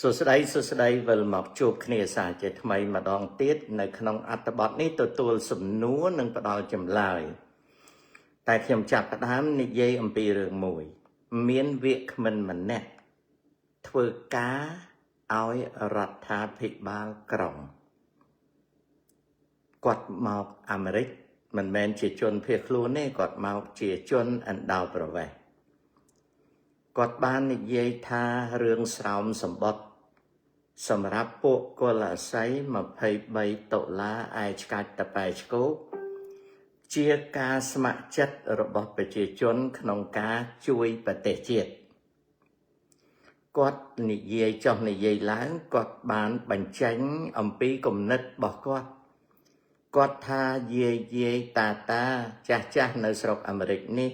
សួស្តីវិលមកជួបគ្នាសាជាថ្មីម្ដងទៀតនៅក្នុងអត្ថបទនេះទទួលសំណួរនិងផ្ដល់ចម្លើយតែខ្ញុំចាប់ផ្ដើមនិយាយអំពីរឿងមួយមានវាគ្មិនម្នាក់ធ្វើការឲ្យរដ្ឋាភិបាលក្រុងគាត់មកអាមេរិកមិនមែនជាជនភៀសខ្លួនទេគាត់មកជាជនអណ្ដោប្រវេសន៍គាត់បាននិយាយថារឿងស្រោមសម្បត្តិសម្រាប់ពួកកុលអាស័យ$23ឯឆ្កាច់តប៉ែឆ្កោកជាការស្ម័គ្រចិត្តរបស់ប្រជាជនក្នុងការជួយប្រទេសជាតិគាត់និយាយចុះនិយាយឡើងគាត់បានបញ្ចេញអំពីគំនិតរបស់គាត់ថាយាយតាចាស់នៅស្រុកអាមេរិកនេះ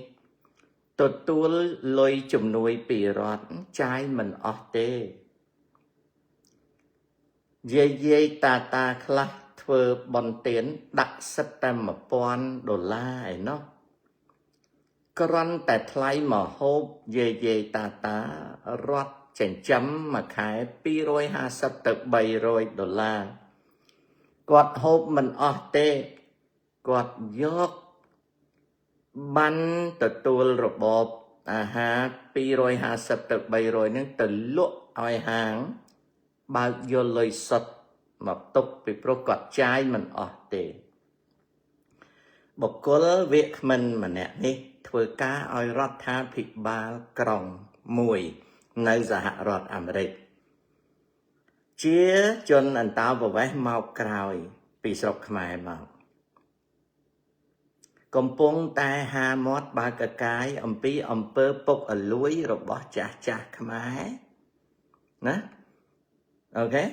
ទទួលលុយជំនួយពីរដ្ឋចាយមិនអស់ទេយាយតាខ្លះធ្វើបន់ទានដាក់សិតតែ$1000ឯណោះគ្រាន់តែថ្លៃមកហូបយាយតារដ្ឋចិញ្ចឹមមួយខែ$250ទៅ$300គាត់ហូបមិនអស់ទេគាត់យកបានទទួលរបបអាហារ$250ទៅ$300ហ្នឹងទៅលក់ឲ្យហាងបើកយកលុយសុទ្ធមកទុកពីព្រោះគាត់ចាយមិនអស់ទេបុគ្គលវាគ្មិនម្នាក់នេះធ្វើការឲ្យរដ្ឋាភិបាលក្រុងមួយនៅសហរដ្ឋអាមេរិកជាជនអន្តោប្រវេសន៍មកក្រោយពីស្រុកខ្មែរមកកំពុងតែហាមាត់បើកកាយអំពីអំពើពុករលួយរបស់ចាស់ខ្មែរណាអូខេ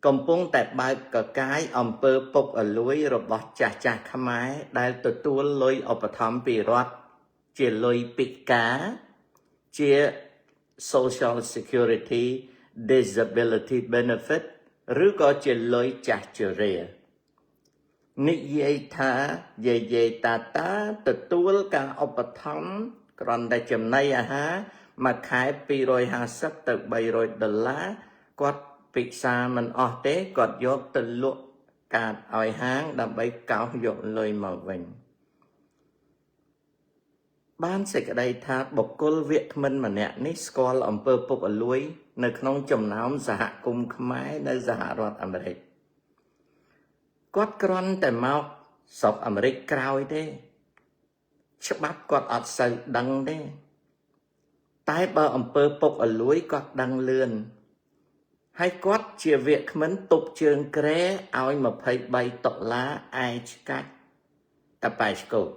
កំពុងតែបើកកកាយអំពើពុករលួយរបស់ចាស់ខ្មែរដែលទទួលលុយឧបត្ថម្ភពីរដ្ឋជាលុយពិការជា Social Security Disability Benefit ឬក៏ជាលុយចាស់ជរានិយាយថាយាយតាទទួលការឧបត្ថម្ភគ្រាន់តែចំណីអាហារមួយខែ$250ទៅ$300គាត់ពិសាមិនអស់ទេគាត់យកទៅលក់កាតឲ្យហាងដើម្បីកោសយកលុយមកវិញបានសេចក្តីថាបុគ្គលវាគ្មិនម្នាក់នេះស្គាល់អំពើពុករលួយនៅក្នុងចំណោមសហគមន៍ខ្មែរនៅសហរដ្ឋអាមេរិកគាត់គ្រាន់តែមកស្រុកអាមេរិកក្រោយទេច្បាប់គាត់អត់សូវដឹងទេតែបើអំពើពុករលួយគាត់ដឹងលឿនហើយគាត់ជាវាគ្មិនទប់ជើងក្រែឲ្យ$23ឯឆ្កាច់តប៉ែឆ្កោក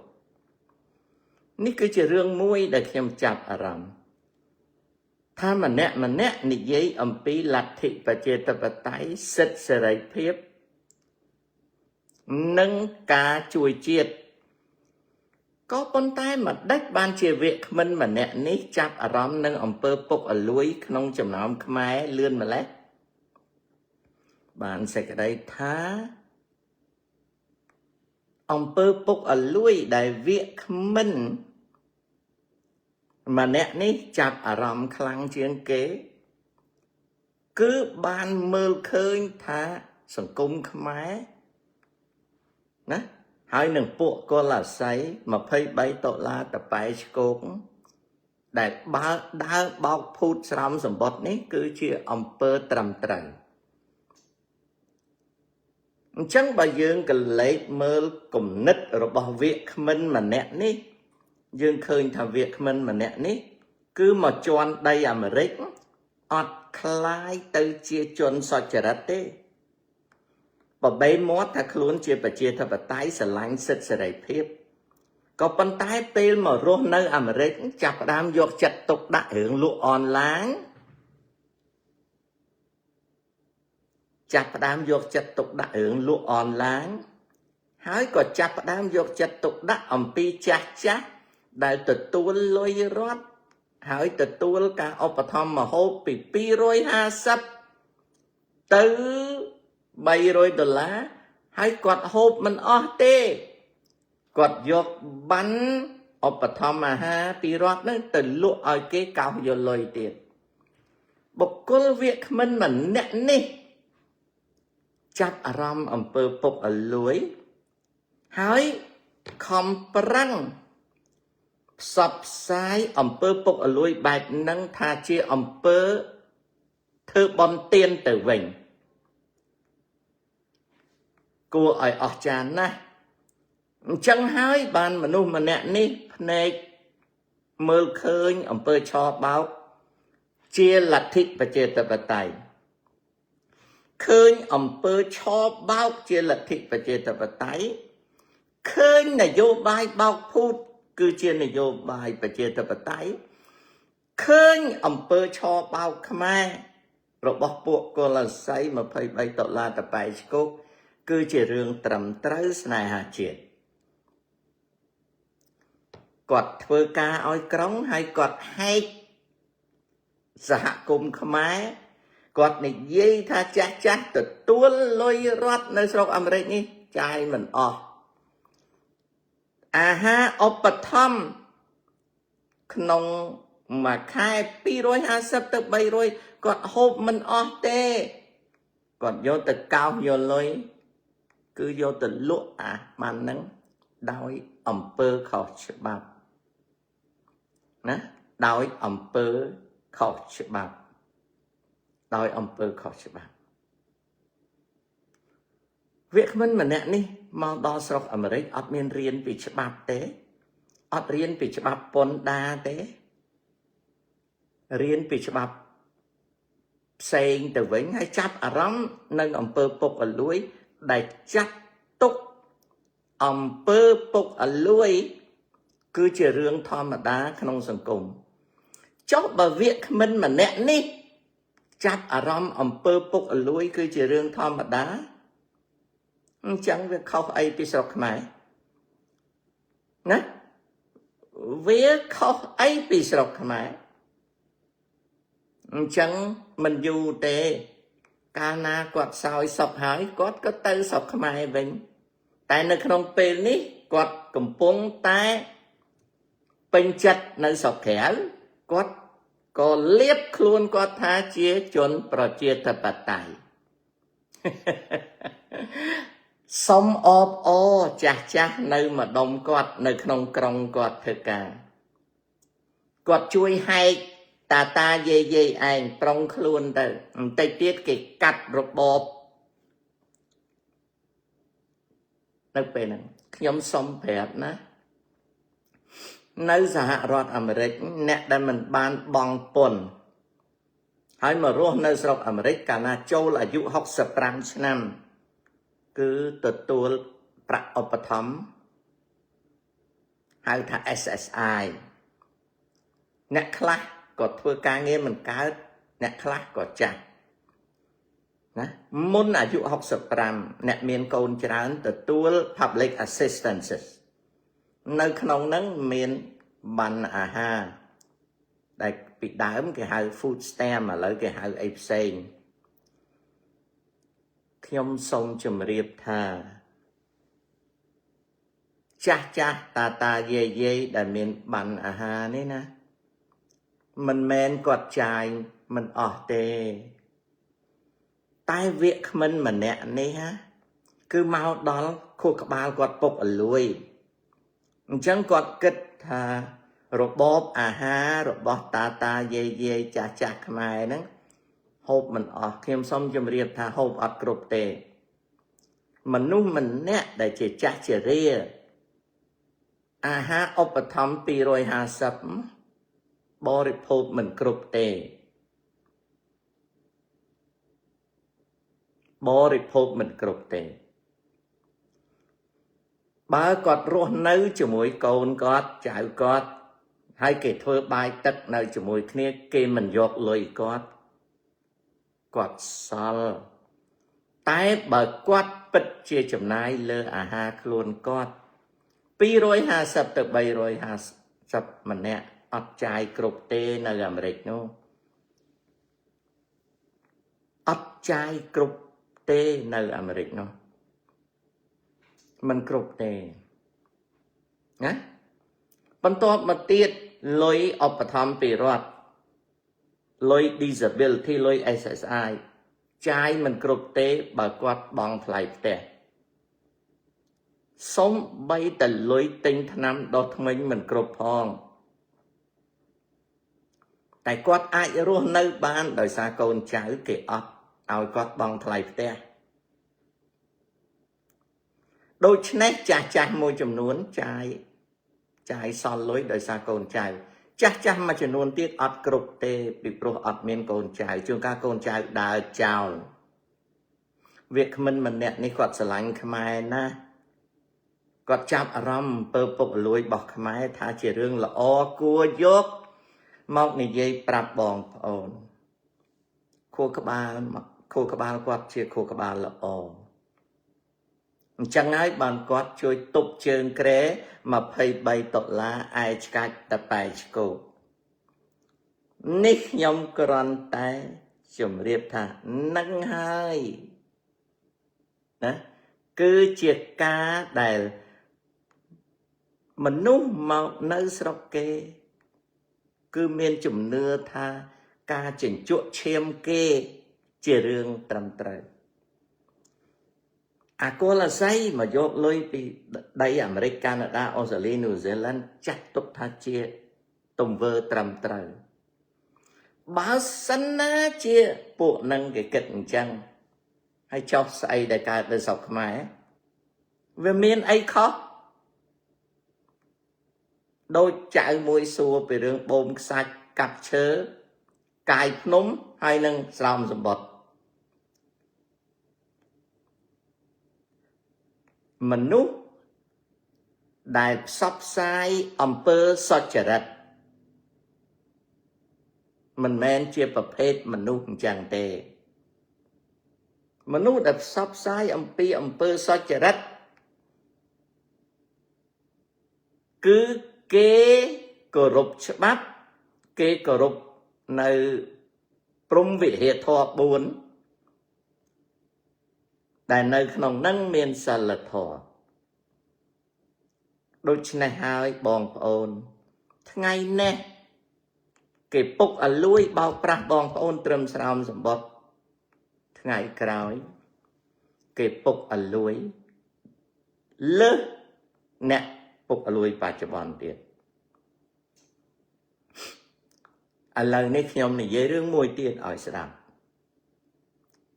នេះគឺជារឿងមួយដែលខ្ញុំចាប់អារម្មណ៍ថាម្នាក់និយាយអំពីលទ្ធិប្រជាធិបតេយ្យសិទ្ធិសេរីភាពនិងការជួយជាតិក៏ប៉ុន្តែមិនដេចបានជាវាគ្មិនម្នាក់នេះចាប់អារម្មណ៍នឹងអំពើពុករលួយក្នុងចំណោមខ្មែរលឿនម្ល៉េះបានសេចក្តីថាអំពើពុករលួយដែលវាគ្មិនម្នាក់នេះចាប់អារម្មណ៍ខ្លាំងជាងគេគឺបានមើលឃើញថាសង្គមខ្មែរណាហើយនឹងពួកកុលអាស័យ$23តប៉ែឆ្កោកដែលបើដើរបោកភូតស្រោមសម្បត្តិនេះគឺជាអំពើត្រឹមត្រូវអញ្ចឹងបើយើងកលេចមើលគំនិតរបស់វាគ្មិនម្នាក់នេះយើងឃើញថាវាគ្មិនម្នាក់នេះគឺមកជន់ដីអាមេរិកអត់คล้ายទៅជាជនសុចរិតទេបបែមាត់ថាខ្លួនជាប្រជាធិបតេយ្យស្រឡាញ់សិទ្ធិសេរីភាពក៏ប៉ុន្តែពេលមករស់នៅអាមេរិកចាប់ផ្ដើមយកចិត្តទុកដាក់រឿងលក់អនឡាញចាប់ផ្ដើមយកចិត្តទុកដាក់រឿងលក់អនឡាញហើយក៏ចាប់ផ្ដើមយកចិត្តទុកដាក់អំពីចាស់ដែលទទួលលុយរដ្ឋហើយទទួលការឧបត្ថម្ភម្ហូបពី$250ទៅ$300ហើយគាត់ហូបមិនអស់ទេគាត់យកបានឧបត្ថម្ភអាហារពីរដ្ឋនឹងទៅលក់ឲ្យគេកោសយកលុយទៀត បុគ្គលវាគ្មិនម្នាក់នេះចាប់អារម្មណ៍អំពើពុករលួយហើយខំប្រឹងផ្សព្វផ្សាយអំពើពុករលួយបែបហ្នឹងថាជាអំពើធ្វើបន់ទានទៅវិញគួរឲ្យអស្ចារ្យណាស់អញ្ចឹងហើយបានមនុស្សម្នាក់នេះភ្នែកមើលឃើញអំពើឆបោកជាលទ្ធិប្រជាធិបតេយ្យឃើញអំពើឆបោកជាលទ្ធិប្រជាធិបតេយ្យឃើញនយោបាយបោកភូតគឺជានយោបាយប្រជាធិបតេយ្យឃើញអំពើឆបោកខ្មែររបស់ពួកកុលស័យ$23តប៉ែឆ្កុកគឺជារឿងត្រឹមត្រូវស្នេហាជាតិគាត់ធ្វើការឲ្យក្រុងហើយគាត់ហែកសហគមន៍ខ្មែរគាត់និយាយថាចាស់ចាស់ទទួលលុយរដ្ឋនៅស្រុកអាមេរិកនេះចាយមិនអស់អាហារឧបត្ថម្ភក្នុងមួយខែ250ទៅ300គាត់ហូបមិនអស់ទេគាត់យកទៅកោសយកលុយគឺយកទៅលក់អាបានហ្នឹងដោយអំពើខុសច្បាប់ណាដោយអំពើខុសច្បាប់ដោយអំពើខុសច្បាប់វាគ្មិនម្នាក់នេះមកដល់ស្រុកអាមេរិកអត់មានរៀនពីច្បាប់ទេអត់រៀនពីច្បាប់ពន្ធដារទេរៀនពីច្បាប់ផ្សេងទៅវិញហើយចាប់អារម្មណ៍នឹងអំពើពុករលួយដែលចាត់ទុកអំពើពុករលួយគឺជារឿងធម្មតាក្នុងសង្គមចុះបើវាគ្មិនម្នាក់នេះចាប់អារម្មណ៍អំពើពុករលួយគឺជារឿងធម្មតាអញ្ចឹងវាខុសអីពីស្រុកខ្មែរណាវាខុសអីពីស្រុកខ្មែរអញ្ចឹងមិនយូរទេកាលណាគាត់សោយសុខហើយគាត់ក៏ទៅស្រុកខ្មែរវិញតែនៅក្នុងពេលនេះគាត់កំពុងតែពេញចិត្តនៅស្រុកក្រៅគាត់ក៏លៀបខ្លួនគាត់ថាជាជនប្រជាធិបតេយ្យសុំអបអរចាស់ចាស់នៅម្ដុំគាត់នៅក្នុងក្រុងគាត់ធ្វើការគាត់ជួយហែកតាតាយាយយាយឯងប្រុងខ្លួនទៅបន្តិចទៀតគេកាត់របបនៅពេលហ្នឹងខ្ញុំសុំប្រាប់ណានៅសហរដ្ឋអាមេរិកអ្នកដែលមិនបានបង់ពន្ធហើយមករស់នៅស្រុកអាមេរិកកាលណាចូលអាយុ65ឆ្នាំគឺទទួលប្រាក់ឧបត្ថម្ភហៅថា SSI អ្នកខ្លះក៏ធ្វើការងារមិនកើតអ្នកខ្លះក៏ចាស់ណាមុនអាយុ65អ្នកមានកូនច្រើនទទួល public assistance នៅក្នុងហ្នឹងមានបានអាហារដែលពីដើមគេហៅ food stamp ឥឡូវគេហៅអីផ្សេងខ្ញុំសូមជម្រាបថាចាស់ចាស់តាតាយាយយាយដែលមានបានអាហារនេះណាមិនមែនគាត់ចាយមិនអស់ទេតែវាគ្មិនម្នាក់នេះហ่ะគឺមកដល់ខួរក្បាលគាត់ពុករលួយអញ្ចឹងគាត់គិតថារបបអាហាររបស់តាតាយាយយាយចាស់ចាស់ខ្មែរហ្នឹងហូបមិនអស់ខ្ញុំសូមជម្រាបថាហូបអត់គ្រប់ទេមនុស្សម្នាក់ដែលជាចាស់ជារាអាហារឧបត្ថម្ភ250បរិភោគមិនគ្រប់ទេបរិភោគមិនគ្រប់ទេបើគាត់រស់នៅជាមួយកូនគាត់ចៅគាត់ហើយគេធ្វើបាយទឹកនៅជាមួយគ្នាគេមិនយកលុយគាត់សល់តែបើគាត់ពិតជាចំណាយលើអាហារខ្លួនគាត់250ទៅ350ម្នាក់អត់ចាយគ្រប់ទេនៅអាមេរិកនោះអត់ចាយគ្រប់ទេនៅអាមេរិកនោះមិនគ្រប់ទេណាបន្ទាប់មកទៀតលុយឧបត្ថម្ភពីរដ្ឋ lôi disability lôi SSI trái mình cột tế bà quạt bằng lại tè sống bay từ lôi tinh năm đọt mình cột phong tại quạt ai luôn nơi ban đời xa con cháu kì ấp ao quạt bằng lại tè đôi nét chả môi chùm nuốn trái son lối đời xa con cháu chả mà chùm nuốn tiết ấp cột tế bị pro ấp miên con cháu chương ca con cháu đào chào việc mình nè ní quạt lạnh khmai na quạt chạm râm bơ bộc lùi bọc khmai thả chỉ rương là o cua dốt mong này dây prap bong ổn khô các ba quạt chia khô các ba là o chẳng ai bàn quạt chui tục trường kre mà phây bay tọt lá ai cách tập bài cô nít nhom còn tay chùm riệp thả nâng hai cứ chia cá đầy mình nút màu nơi sọc kê cứ miên chùm nưa tha ca chỉnh chuột chiêm kê chia rương trầm trời cô là say mà dốt lôi đi đây America Canada Australia New Zealand chắc tục tha chia tùng vơ trầm trời báo sân ná chia bộ nâng cái kịch chăng hay cho say đại ca về sọc máy về miền ấy khó đôi chạy mùi xua về đường bồm sạch cặp chớ cài núng hay nâng xong dùm bọt mình nút đại sắp sai ẩm pơ sọt trở rạch mình men chia bập hết mình nút chẳng tề mình nút đại sắp sai ẩm pơ sọt trở rạch cứ kế cổ rụp bắp kế cổ rụp nơi prung vị hệ thọ bốn đại nơi khổng nâng miền xa lật thọ đôi chân này hai bong ôn ngay nè cái bốc ở lùi bao prah bong ôn trầm sàm sầm bọt ngày cào cái bốc ở lùi lơ nè bốc ở lùi ba chục bòn tiền à lần này khi ông này dễ rương mùi tiền ở sàm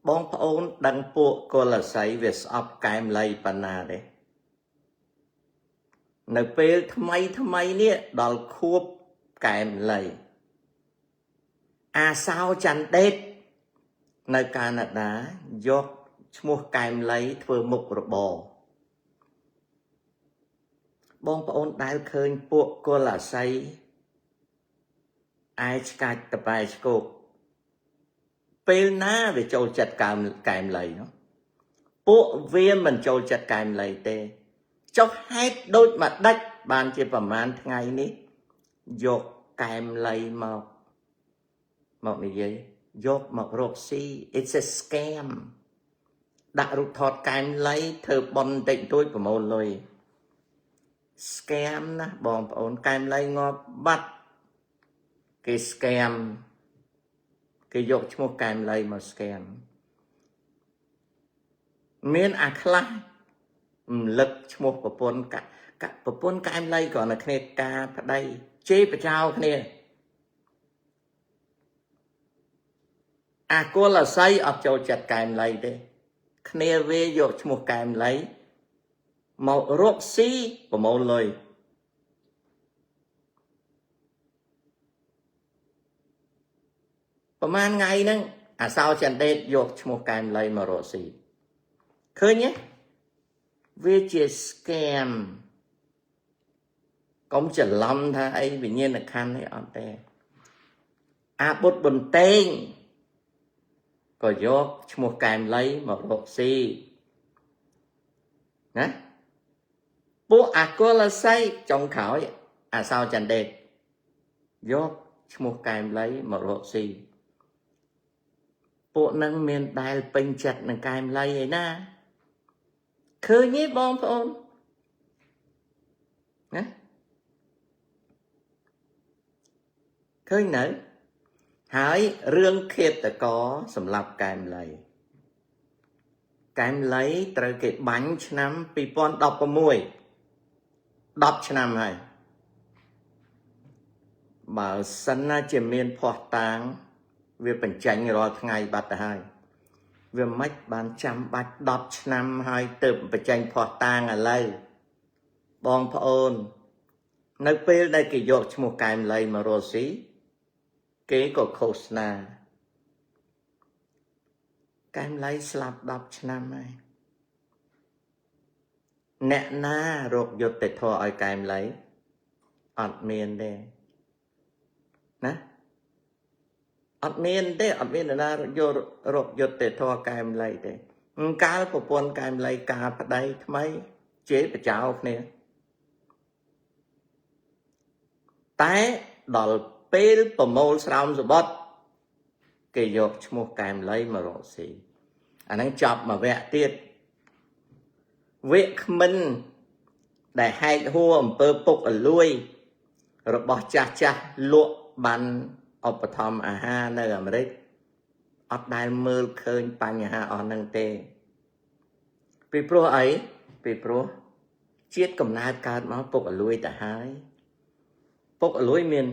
bong ôn đăng bộ cô là say về sập cái lây pana đấy nơiពេលថ្មីនេះដល់ខួបកែមលៃអាសោច័ន្ទដេតនៅកាណាដាយកឈ្មោះកែមលៃធ្វើមុខរបរបងប្អូនដែលឃើញពួកកុលអាស័យអាយឆ្កាច់តបែឆ្កោកពេលណាវាចូលចិត្តកែមលៃនោះពួកវាមិនចូលចិត្តកែមលៃទេចុះហេតុដូចមកដាច់បានជាប្រមាណថ្ងៃនេះយកកែមលៃមកនិយាយយកមករកស៊ី it's a scam ដាក់រូបថតកែមលៃធ្វើបន់តិចតួចប្រមូលលុយ scam ណាបងប្អូនកែមលៃងាប់បាត់គេ scam គេយកឈ្មោះកែមលៃមក scam មានអាខ្លះលឹកឈ្មោះប្រពន្ធកែមលៃក៏នៅគ្នាការប្តីជេរបចោគ្នាអាគលអាស័យអត់ចូលចិត្តកែមលៃទេគ្នាវាយកឈ្មោះកែមលៃមករកស៊ីប្រមូលលុយប្រហែលថ្ងៃហ្នឹងអាសោចន្ទដេតយកឈ្មោះកែមលៃមករកស៊ីឃើញទេវាជា scam កុំច្រឡំថាអីវិញ្ញាណក្ខន្ធនេះអត់ទេអាបុត្របន្ទែងក៏យកឈ្មោះកែមលៃមករកស៊ីណាពួកអាកុលអាស័យចុងក្រោយអាសោចន្ទដេតយកឈ្មោះកែមលៃមករកស៊ីពួកនឹងមានដែលពេញចិត្តនឹងកែមលៃឯណាឃើញទេបងប្អូនណាឃើញនៅ ហើយរឿងឃាតករសម្រាប់កែមលីត្រូវគេបាញ់ឆ្នាំ2016 10ឆ្នាំហើយបើសិនណាជាមានភ័ស្តុតាងវាបញ្ចេញរាល់ថ្ងៃបាត់ទៅហើយវាមិនបានចាំបាច់10ឆ្នាំហើយទើបបញ្ចេញភ័ស្តុតាងឥឡូវបងប្អូននៅពេលដែលគេយកឈ្មោះកែមលីមករស់ស៊ីគេក៏ឃោសនាកែមលីស្លាប់10ឆ្នាំហើយអ្នកណារកយុត្តិធម៌ឲ្យកែមលីអត់មានទេណាអត់មានទេអត់មាននរណាយករកយុត្តិធម៌កែមលីទេកាលប្រពន្ធកែមលីការប្តីថ្មីជេរបចោគ្នាតែដល់ពេលប្រមូលស្រោមសបុតគេយកឈ្មោះកែមលីមករកស៊ីអាហ្នឹងចប់មួយវគ្គទៀតវគ្គគ្មិនដែលហែកហួរអំពើពុកអលួយរបស់ចាស់លក់បានឧបត្ថម្ភអាហារនៅអាមេរិកអត់ដែលមើលឃើញបញ្ហាអស់ហ្នឹងទេពីព្រោះអីពីព្រោះជាតិកំណើតកើតមកពុកអលួយទៅហើយពុកអលួយមាន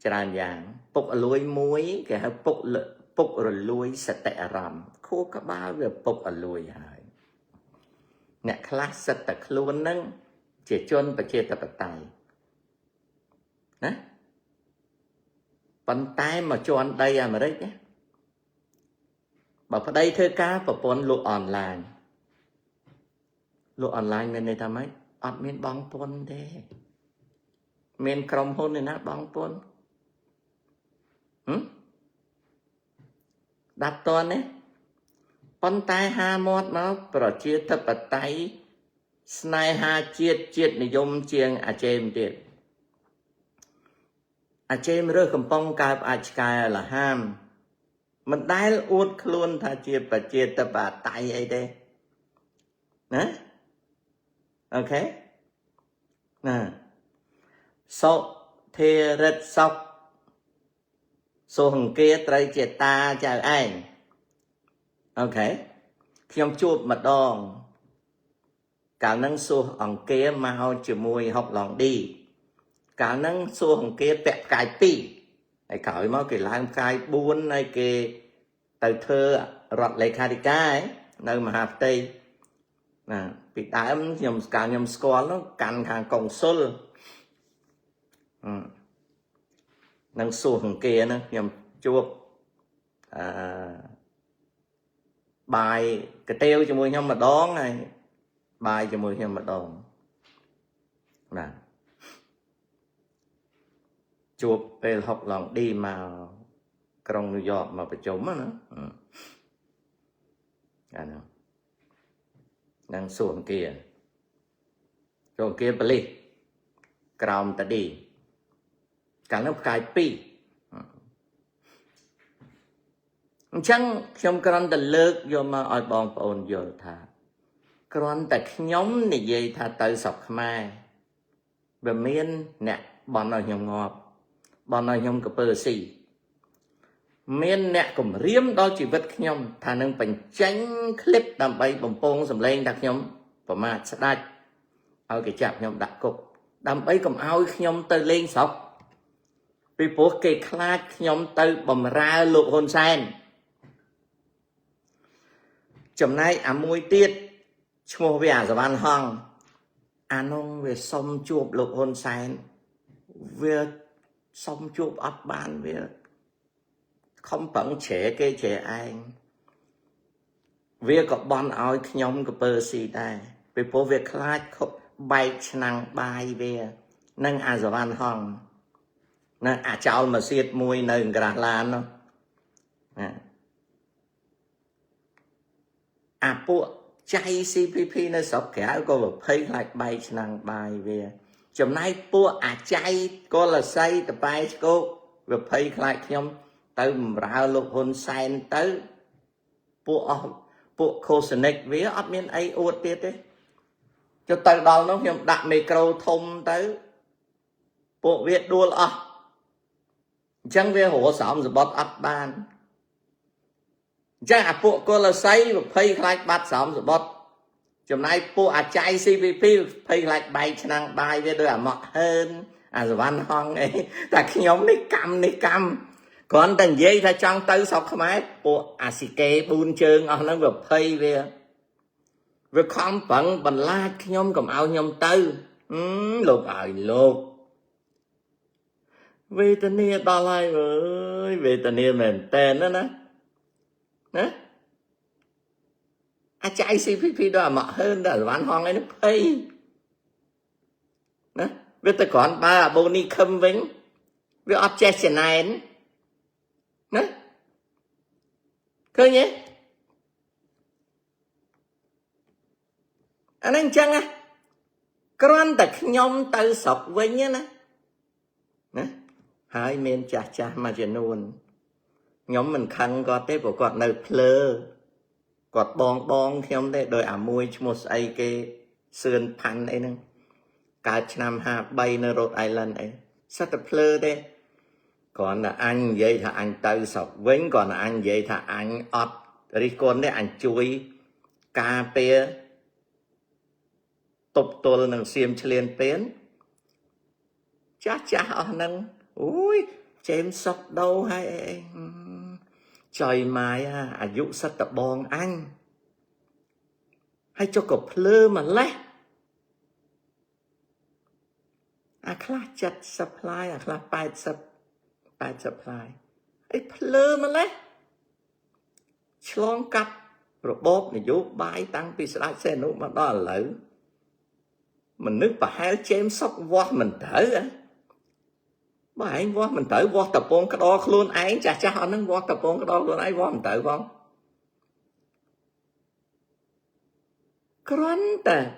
ច្រើនយ៉ាងពុកអលួយមួយគេហៅពុករលួយសតិអារម្មណ៍ខួរក្បាលវាពុកអលួយហើយអ្នកខ្លះសិតតែខ្លួនហ្នឹងជាជនប្រជាធិបតេយ្យណាប៉ុន្តែមកជន់ដីអាមេរិកណាបើប្តីធ្វើការប្រពន្ធលក់អនឡាញមានន័យថាម៉េចអត់មានបង់ពន្ធទេមានក្រុមហ៊ុនឯណាបង់ពន្ធដាប់តនទេប៉ុន្តែហាមាត់មកប្រជាធិបតេយ្យស្នេហាជាតិនិយមជាងអាចេមទៀតអាចេមរើសកំប៉ុងកើបអាចឆ្កែលហាមមិនដែលអួតខ្លួនថាជាប្រជាធិបតេយ្យអីទេណាអូខេណាសុធិរិទ្ធសុខសូហង្គាត្រូវជាតាចៅឯងអូខេខ្ញុំជួបម្ដងកាលហ្នឹងសូហអង្គាមកជាមួយហុកឡងឌីកាលហ្នឹងសូហអង្គាពាក់ផ្កាយ2ហើយក្រោយមកគេឡើងផ្កាយ4ហើយគេទៅធ្វើរដ្ឋលេខាធិការនៅមហាផ្ទៃណាពីដើមខ្ញុំស្គាល់នោះកាន់ខាងកុងស៊ុលនឹងសួរអង្គាហ្នឹងខ្ញុំជួបបាយកាទៀវជាមួយខ្ញុំម្ដងហើយបាយជាមួយខ្ញុំម្ដងណាជួបពេលហុកឡងឌីមកក្រុងញូវយ៉កមកប្រជុំណាអានោះនឹងសួរអង្គាប៉ូលីសក្រោមតាឌីកាលនោះផ្កាយ2អញ្ចឹងខ្ញុំគ្រាន់តែលើកយកមកឲ្យបងប្អូនយល់ថាគ្រាន់តែខ្ញុំនិយាយថាទៅស្រុកខ្មែរវាមានអ្នកបន់ឲ្យខ្ញុំងាប់បន់ឲ្យខ្ញុំកពើស៊ីមានអ្នកគំរាមដល់ជីវិតខ្ញុំថានឹងបញ្ចេញคลิปដើម្បីបំពងសម្លេងថាខ្ញុំប្រមាថស្ដេចឲ្យគេចាប់ខ្ញុំដាក់គុកដើម្បីកុំឲ្យខ្ញុំទៅលេងស្រុកពីព្រោះគេខ្លាចខ្ញុំទៅបំរើលោកហ៊ុនសែនចំណែកអាមួយទៀតឈ្មោះវាអាសវណ្ណហង្សអានោះវាសុំជួបលោកហ៊ុនសែនវាសុំជួបអត់បានវាខំប្រឹងជ្រែគេជ្រែឯងវាក៏បន់ឲ្យខ្ញុំកពើស៊ីដែរពីព្រោះវាខ្លាចបែកឆ្នាំងបាយវានឹងអាសវណ្ណហង្សនៅអាចោលមកសៀតមួយនៅក្រាស់ឡាននោះណាអាពួកចៃ CPP នៅស្រុកក្រៅក៏20ខ្លាចបែកឆ្នាំងបាយវាចំណែកពួកអាចៃកលស័យតប៉ែឆ្កោក20ខ្លាចខ្ញុំទៅបម្រើលោកហ៊ុនសែនទៅពួកខូសនិកវាអត់មានអីអួតទៀតទេចុះទៅដល់នោះខ្ញុំដាក់មីក្រូធំទៅពួកវាដួលអស់ chẳng về hổ xóm rồi bót ấp ban chẳng bộ cô là xây và phây khai bát xóm rồi bót chùm này bộ chạy CPP phây khai bay cho năng bay về đôi mọt hơn rồi văn hong ấy ta khi nhóm này cầm còn tầng dây ta trong tư sọc không ấy bộ xì kê buôn chương nó vừa phây về về không phận bằng la khi nhóm cầm áo nhóm tư lục lục về tình yêu đó lại ơi về tình yêu mình tên đó nè chạy CPP đó mà hơn là bán hoang ấy nó phây nè về tới còn ba boni khâm vĩnh về objection này nè cơ nhé anh anh chăng con ta nhóm tư sọc vĩnh á nè hai miền chả mà chỉ nuôn nhóm mình khăn có tế của quạt nơi plơ quạt bong thêm đấy đôi mùi một ai cái sườn pan ấy nè cả năm hà bay nơi Rhode Island ấy sát tập plơ đấy còn là anh vậy thà anh tư sọc vĩnh còn là anh vậy thà anh ọt đi con đấy anh chui cà phê tục tôi nâng xiêm lên tiến chả ở nâng ui chém sọc đâu hay trời mai dụ sát tập bong anh hay cho cậu plơ mà lẽ khá chặt supply khá bài supply ấy plơ mà lẽ chlong cắt rồi bóp này vô bài tăng vì sẽ xe nụ mà đó là lỡ mình nước bà hai chém sóc vô mình thở bà anh vô mình thở vô tập bong cái đó luôn ấy chả họ nâng vô tập bong cái đó luôn ấy vô mình thở không Krón ta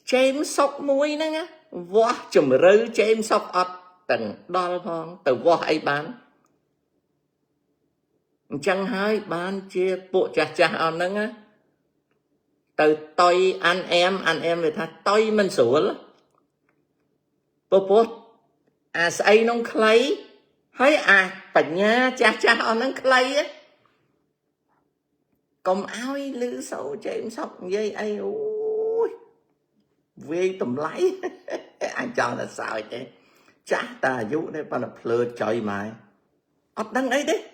chém sọc mùi nè nghe vô chùm rư chém sọc ọt tầng đo phong từ vô ấy bán chẳng hai bán chia bộ chả ở nâng á từ tôi anh em về thà tôi mình sủa lắm bố xây nông khlây hay bạch nha chả ở nâng khlây á còn áo lư sâu chém sọc dây ai ui về tùm lấy anh chọn là sao chứ chả ta dụ đấy bà là plơ trời mày ọt đăng ấy đấy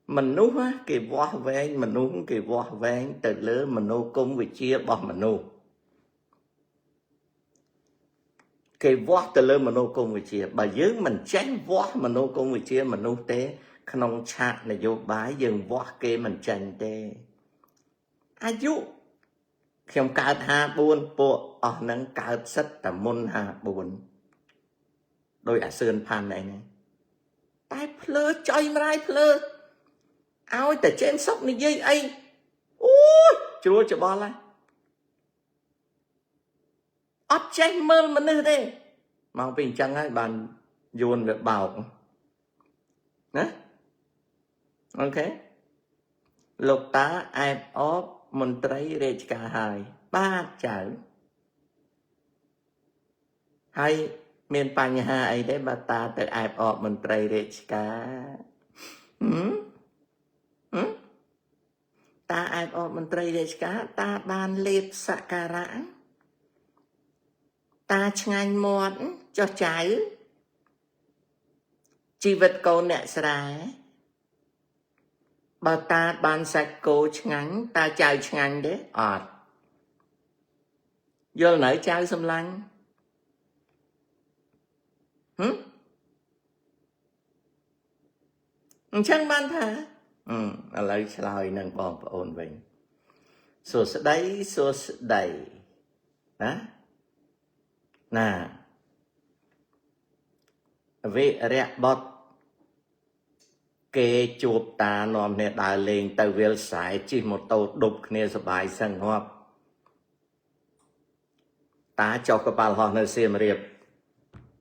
mình nú á kỳ võ về anh mình nú kỳ võ về anh từ lứa mình nú cung về chia bỏ mình nú kỳ võ từ lứa mình nú cung về chia bà dưới mình tránh võ mình nú cung về chia mình nú tế không chạ này vô bái dừng võ kê mình tránh tế dụ khi ông cao hà buồn bộ ở nâng cao rất là môn hà buồn đôi sơn phan này này tai plơ chơi mà plơ áo tại trên sóc này dây ấy ui chúa cho bò lại ớt chanh mơ mà nơi đây mà bình chẳng ai bàn dồn việc bảo nè ok lục tá ai ốp mình thấy để cả hai ba chữ hay miền Pành Hà ấy đấy bà ta từ ai ốp mình thấy để cả ta ai ốp mình thấy để cả ta ban liệp sạ cà rã ta chanh mọt cho trái chi vật cô nẹ sra bà ta ban sạch cô chanh ta chào chanh đấy ọt vô nở chào xâm lanh chẳng ban thả lấy lời nâng bom và ôn bình số đầy nè vì rẽ bọt kê chuột ta nòm nè đài lên từ viên sải chỉ một tàu đục nè sơ bài sân họp ta cho cái bà họ nơi xiêm riệp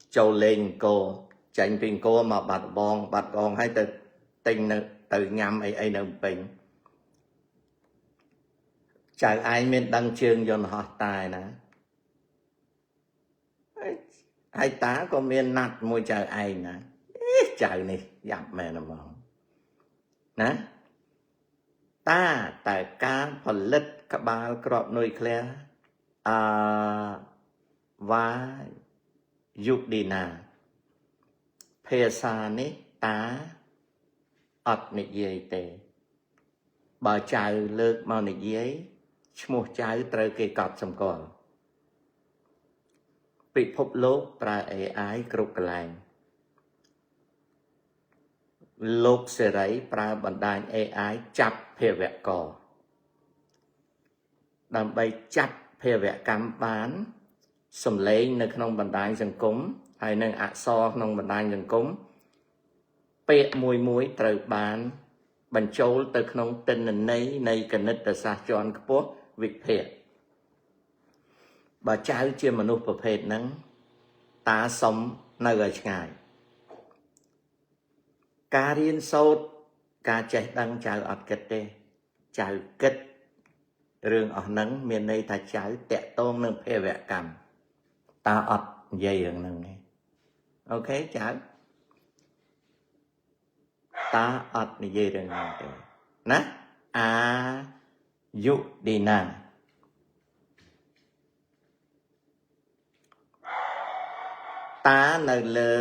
châu lên cô chanh tình cô mà bạt bong hay từ tình từ nhằm ấy nâng bình chẳng ai mình đăng chương cho họ tài nè ហើយតាក៏មានណាត់មួយចៅឯងណាចៅនេះយ៉ាប់មែនហ្មងណាតាតែការផលិតក្បាលគ្រាប់នុយក្លេអ៊ែរវ៉ាយុឌីណាភាសានេះតាអត់និយាយទេបើចៅលើកមកនិយាយឈ្មោះចៅត្រូវគេកត់សម្គាល់ពិភពលោកប្រើ AI គ្រប់កន្លែងលោកសេរីប្រើបណ្ដាញ AI ចាប់ភាវៈករដើម្បីចាប់ភាវកម្មបានសំឡេងនៅក្នុងបណ្ដាញសង្គមហើយនឹងអក្សរក្នុងបណ្ដាញសង្គមពាក្យមួយត្រូវបានបញ្ចូលទៅក្នុងទិន្នន័យនៃគណិតសាស្ត្រជាន់ខ្ពស់វិភាគបើចៅជាមនុស្សប្រភេទហ្នឹងតាសុំនៅឲ្យឆ្ងាយការរៀនសូត្រការចេះដឹងចៅអត់គិតទេចៅគិតរឿងអស់ហ្នឹងមានន័យថាចៅតាក់ទងនឹងភាវកម្មតាអត់និយាយរឿងហ្នឹងទេអូខេចៅតាអត់និយាយរឿងហ្នឹងទេណាអាយុឌីណាតានៅលើ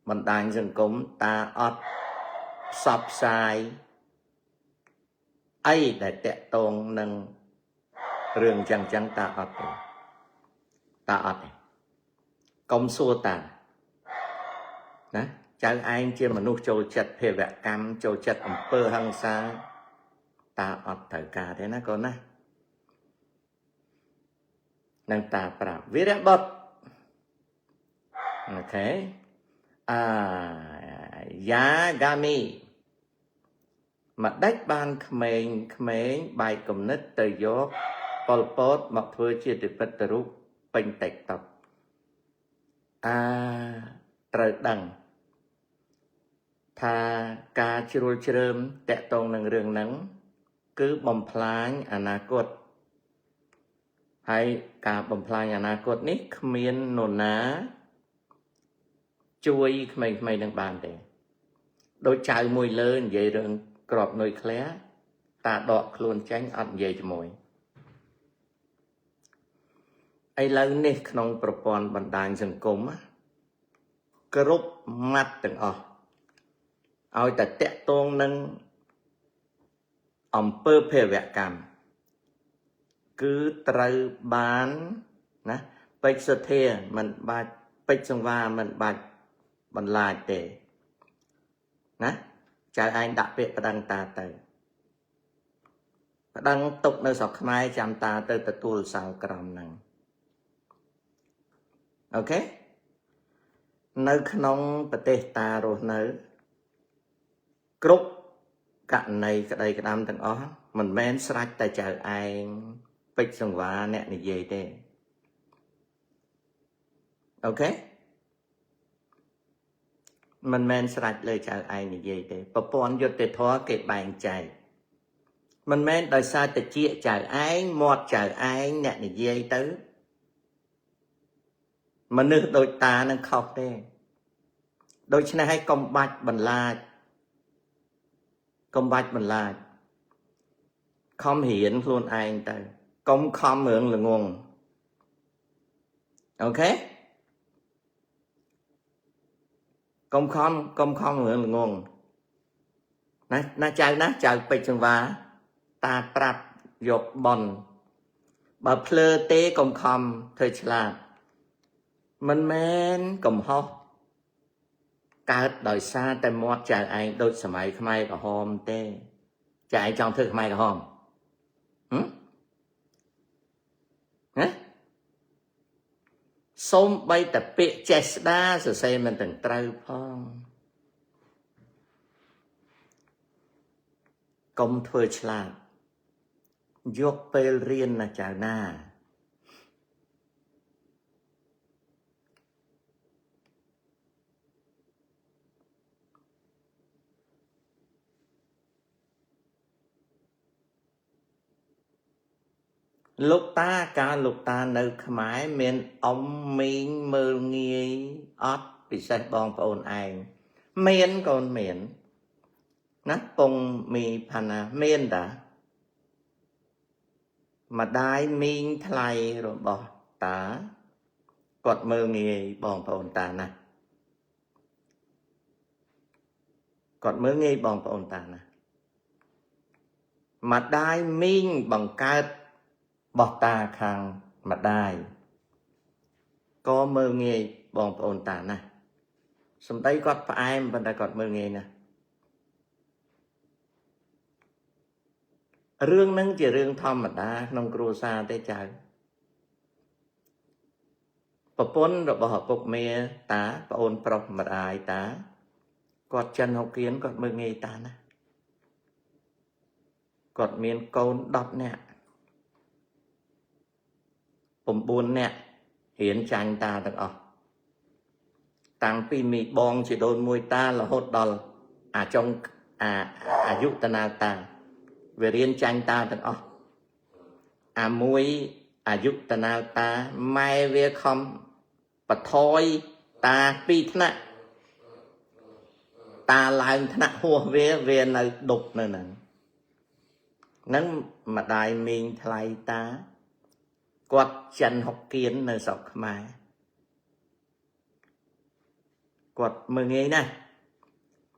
បណ្ដាញសង្គមតាអត់ផ្សព្វផ្សាយអីដែលតាក់ទងនឹងរឿងចឹងតាអត់ទេតាអត់ទេកុំសួរតាណាចៅឯងជាមនុស្សចូលចិត្តភាវកម្មចូលចិត្តអំពើហិង្សាតាអត់ត្រូវការទេណាកូនណានឹងតាប្រាប់វីរបុត្រអូខេយ៉ាហ្គាមីម្ដេចបានក្មេងបែកគំនិតទៅយកប៉ុលពតមកធ្វើជានិមិត្តរូបពេញ TikTok ត្រូវដឹងថាការជ្រួលជ្រើមតាក់ទងនឹងរឿងហ្នឹងគឺបំផ្លាញអនាគតហើយការបំផ្លាញអនាគតនេះគ្មាននរណាជួយក្មេងៗនឹងបានទេដូចចៅមួយលើនិយាយរឿងក្របនុយក្លេអ៊ែរតាដកខ្លួនចេញអត់និយាយជាមួយឥឡូវនេះក្នុងប្រព័ន្ធបណ្ដាញសង្គមគ្រប់ម៉ាត់ទាំងអស់ឲ្យតែតាក់ទងនឹងអំពើភាវកម្មគឺត្រូវបានណាពេជ្រសទ្ធាមិនបាច់ពេជ្រសង្វារមិនបាច់បន្លាចទេណាចៅឯងដាក់ពាក្យប្តឹងតាទៅប្តឹងទុកនៅស្រុកខ្មែរចាំតាទៅទទួលសោក្រមហ្នឹងអូខេនៅក្នុងប្រទេសតារស់នៅគ្រប់ករណីក្តីក្តាំទាំងអស់មិនមែនស្រេចតែចៅឯងពេជ្រសង្វារអ្នកនិយាយទេអូខេមិនមែនស្រេចលើចៅឯងនិយាយទេប្រព័ន្ធយុត្តិធម៌គេបែងចែកមិនមែនដោយសារតិចចៅឯងមាត់ចៅឯងអ្នកនិយាយទៅមនុស្សដូចតានឹងខុសទេដូច្នេះឲ្យកុំបាច់បន្លាចខំរៀនខ្លួនឯងទៅកុំខំរឿងល្ងងអូខេកុំខំរឿងល្ងងណាចៅពេជ្រសង្វារតាប្រាប់យកបនបើភ្លើទេកុំខំធ្វើឆ្លាតមិនមែនកំហុសកើតដោយសារតែមាត់ចៅឯងដូចសម័យខ្មែរក្រហមទេចៅឯងចង់ធ្វើខ្មែរក្រហមណាសូមបីតែពាក្យចេះស្ដាសរសេរមិនទាំងត្រូវផងកុំធ្វើឆ្លាតយកពេលរៀនណាចៅណា lúc ta cả lúc ta nơi khmái miền ông mình mơ nghi ót bị sai bong ôn ai miền còn miền nát bông mi phana miền đã mà đai mình thay rồi bỏ ta quạt mơ nghi bong ôn ta nè quạt mơ nghi bong ôn ta nè mà đai mình bằng cát bọt ta khang mà đai có mơ nghe bong ôn ta nè xong đấy có phải em vẫn đã còn mơ nghe nè rương nâng chỉ rương thom mà ta nông cru xa tới trời bà bốn rồi bà học cục mê ta bà ôn prọc mà ai ta quạt chân học kiến quạt mơ nghe ta nè quạt miền côn đọc nèผมbuồn nè hiến tranh ta được ọ tăng pi mì bong chỉ đôi môi ta là hốt đòn trong dụ ta ta về riêng tranh ta được ọ môi dụ ta mai về không và thôi ta pi thna ta lại thna hùa về nơi đục nơi nè nâng mà đại mình thay ta quạt chân học kiến nơi sọc mai quạt mơ nghe nè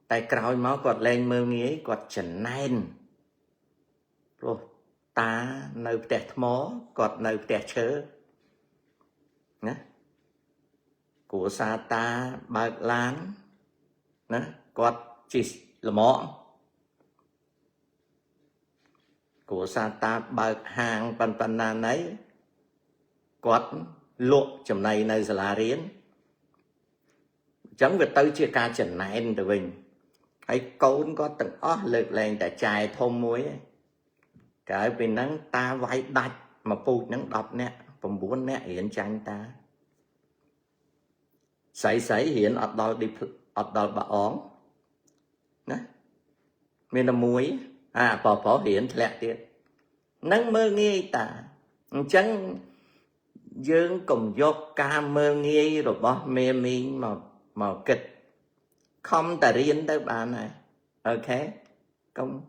tại cõi máu quạt lên mơ nghe quạt chân nén rồi ta nơi tẹt mó quạt nơi tẹt chớ nè của sa ta bạc lán nè quạt chỉ là mỏ của sa ta bạc hàng pan pan na nấy quạt lụa chấm này nơi là riến chẳng việc tới chia ca chẩn này từ mình hay cốn có từng lực lên tại chài thôn muối cái vì nắng ta vay đạch mà phụ nắng đọc nè phòng bốn nè hiện tranh ta sấy hiện ở đó đi ở đó bà ón nè mình là muối bỏ hiện lẹ tiệt nắng mơ nghi ta chẳng dương cùng dốt ca mơ nghi rồi bỏ mê mình mà kịch không ta riêng tới bạn này ok công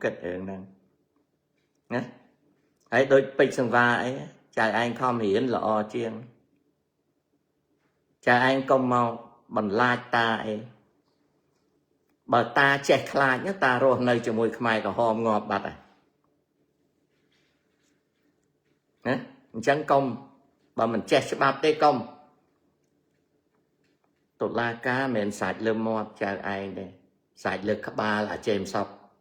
kịch ở năng nhé ấy đôi bịch sừng va ấy chài anh không hiển là o chiên chài anh công mau bằng lai ta ấy bà ta trẻ khai nhá ta rồi nơi cho mùi khmai có hòm ngọt bạch nhé chẳng công bà mình trẻ sẽ bạp tê công tụt la cá mình sạch lơm mọt chài anh đây sạch lực các ba là chêm sọc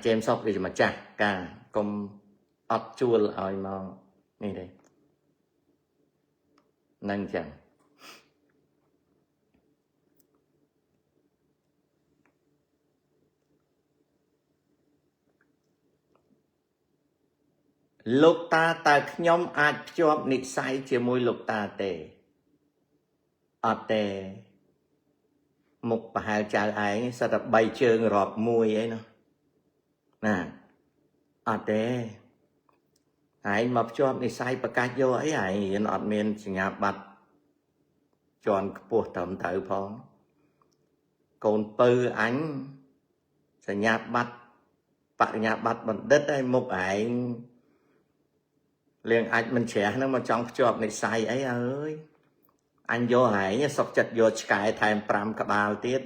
chêm sọc thì mà chặt cả công ớt chua lại mà này đây nâng chẳng lúc ta nhóm ai cho nị sai chia môi lúc ta tề tề một bà hai cha ấy sao ta bay chương rọp mùi ấy nó nè tề hãy mập cho nị sai bà cá vô ấy hãy hiện ọt miền nhà bạch chọn buộc tầm thử phong còn tư ánh sẽ nhà bạch bạn nhà bạch bằng đất ấy một ảnh liền anh mình trẻ nó mà trong chọp này sai ấy ơi anh vô hãy nhá sọc chật vô cái thèm pram cả bao tiết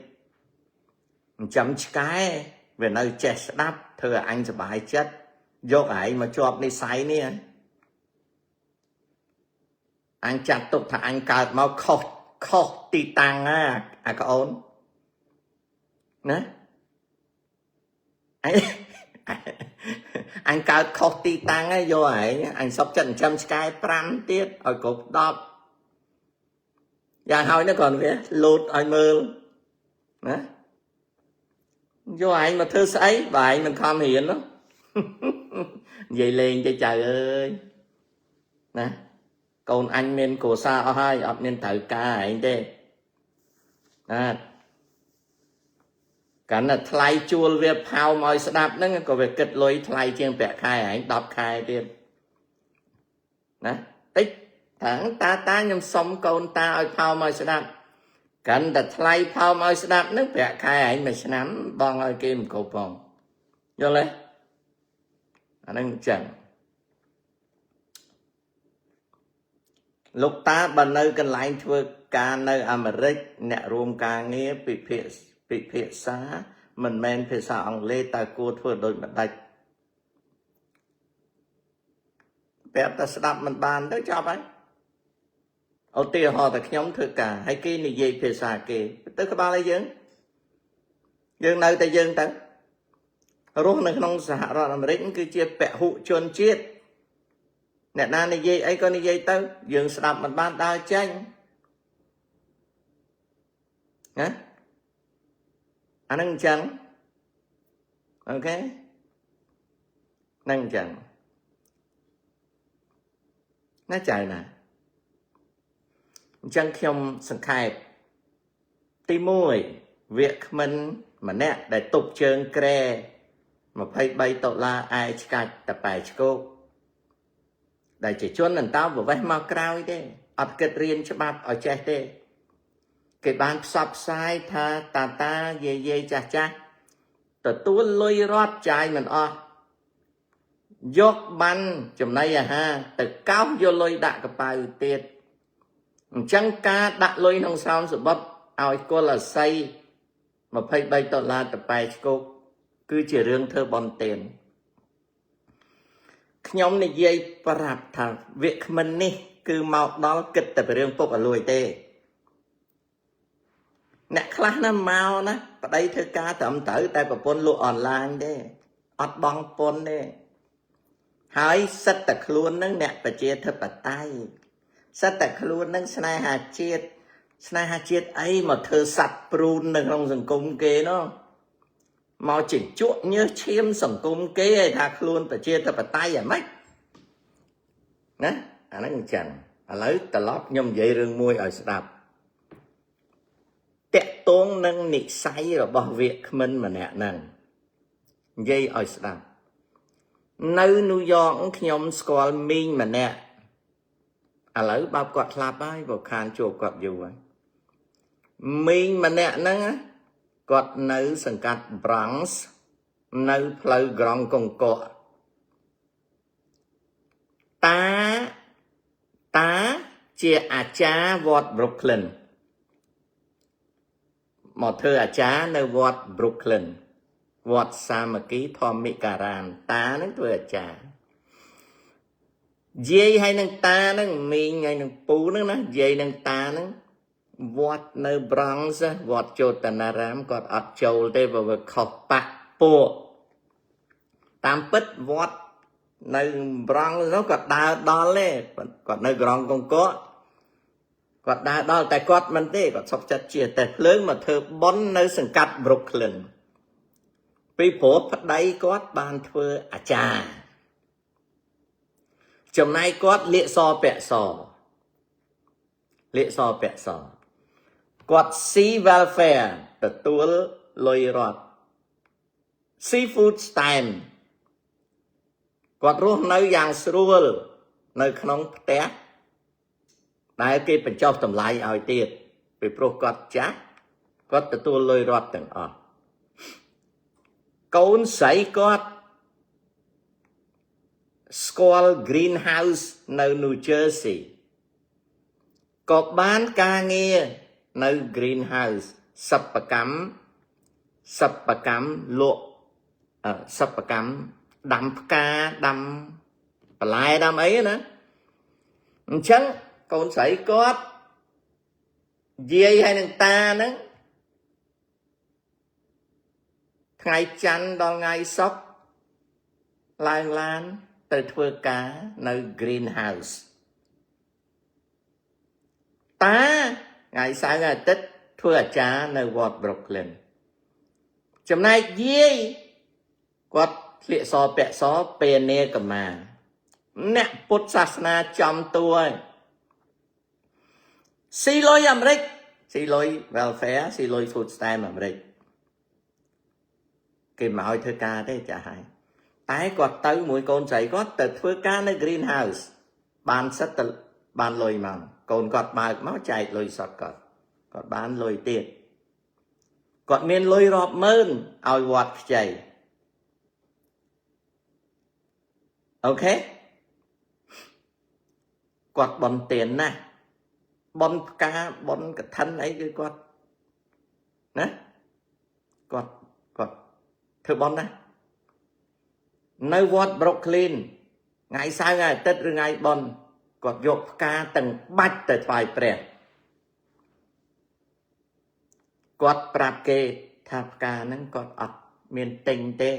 chấm cái về nơi trẻ đáp thưa anh sẽ bài chất vô hãy mà chọp này sai nè anh chặt tục thà anh cào máu khóc tì tăng có ổn nè anh cào khóc tì tăng ấy vô hãy anh sọc chật chấm cái pram tiết ở cục đọc và hỏi nó còn cái lụt anh mơ nè vô anh mà thơ sấy và anh mình không hiền đó vậy liền cho trời ơi nè còn anh men cổ xa ở hai ở nên thử ca anh đây Cảnh là thay chua về phao mọi sẽ đạp nâng có về kết lối thay chiên bẹ khai ảnh đọc khai tiên nè tích thẳng ta nhưng sống con ta ơi phao mọi sẽ đạp cảnh là thay phao mọi sẽ đạp nâng bẹ khai ảnh mà sẽ nắm bong ơi kim cổ bong vô lên nâng chẳng lúc ta bà nơi cần lại thưa ca nơi Americ nẹ rùm ca nghe bị phệ xá mình men phệ xá ông lê ta cô thưa đôi mặt đạch bẹp ta sẽ đạp mình bàn tới cho bánh ổ tiêu họ ta nhóm thưa cả hay kia này dây phệ xá kì tới các ba lấy dương nơi ta dương tới rốt nơi không xã rồi Americ cứ chia bẹ hụ chôn chết nè na này dây ấy con này dây tới dương sẽ đạp mình bàn đa chanh hả anh nâng chẳng ok nâng chẳng nó chạy nè chẳng không sẵn khai tí mùi việc mình mà nè để tục trường kre mà phải bay tổ la ai chạch tập bài cô để chỉ chuôn lần tao vừa vay mau cao thế ọt kết riêng cho bạp ở chạy thế cái bàn sắp sai tha ta dê cha tờ tuôn lôi rót chạy mình dốc bắn chùm này ha tờ cao vô lôi đạ cái bài tiết chẳng ca đạ lôi nông sao sự bóp áo cô là say mà phải bay tổ la tập bài cô cứ chỉ riêng thơ bòn tiền nhóm này dây parap thằng việc mình nè cứ màu đó kịch tập riêng phục ở lùi tê nè khá nó mau ná ở đây thơ ca tầm tử tại bà bôn lụa online đê ọt bong bôn đê hỏi sách tạc luôn nâng nè bà chia thơ bà tay sách tạc luôn nâng snai hà chiết ấy mà thơ sạch prun nâng trong rừng cung kế nó mà chỉ chuộng như chiêm sổng cung kế hay thạc luôn bà chia thơ bà tay à mách nè nó chẳng lấy tà lót nhông dây rừng môi ở đạp tệ tôn nâng nị say rồi bỏ việc mình mà nè nâng dây ở đạp nơi New York nhóm school mình mà nè lấy bao quạt lạp ai vào khăn chùa quạt dù ấy mình mà nè nâng quạt nơi sân cát Bronx nơi playground công cọ ta chia cha vọt Brooklyn một thơ cha nơi vọt Brooklyn vọt xa mà ký phò mỹ cà ràn ta nâng thơ cha dây hay nâng ta nâng mình hay nâng bú nâng ná dây nâng ta nâng vọt nơi Bronx vọt chô tà nà rám còn ọt chô tê vào vực khóc bạc bộ tam bích vọt nơi Bronx nó còn đá đo lê còn nơi Bronx công có còn đá đo tại quạt mình thế còn sọc chặt chia tại lớn mà thơ bón nơi sân cắt Brooklyn vì phố phát đáy quát bàn thơ cha chồng này quát lệ so bẹ sò quát sea welfare tờ tuôn lôi rọt seafood stand quát rốt nơi dạng srul nơi khăn té đại kia phải cho tầm lại ở tiệt vì pro quát chát quát tờ tuôn lôi rọt từng côn sấy quát School Greenhouse nơi New Jersey có bán ca nghe nơi Greenhouse sập cắm lộ sập cắm đâm ca đâm lại đâm ấy nữa chẳng con sấy có dây hay nâng ta nữa ngày chăn đo ngày sóc lan từ thưa cá nơi Greenhouse ta ngày sáng ngày Tết thưa cha nơi Ward Brooklyn chấm này dây quát lệ so bẹ so bè nê cầm mà nè bột sát na chom tuổi xì lôi Americ xì lôi welfare xì lôi food stamp Americ គេមកឲ្យធ្វើការទេចាហើយតែគាត់ទៅមួយកូនស្រីគាត់ទៅធ្វើការនៅ greenhouse បានសិតទៅបានលុយមកកូនគាត់បើកមកចែកលុយសតគាត់បានលុយទៀតគាត់មានលុយរាប់ម៉ឺនឲ្យវត្តខ្ចីអូខេគាត់បន់ទានណាស់បន់ផ្កាបន់កឋិនអីគឺគាត់ណាគាត់ធ្វើបន់ណានៅវត្ត Brooklyn ថ្ងៃសៅរ៍ថ្ងៃអាទិត្យឬថ្ងៃបន់គាត់យកផ្កាទាំងបាច់ទៅថ្វាយព្រះគាត់ប្រាប់គេថាផ្កាហ្នឹងគាត់អត់មានទិញទេ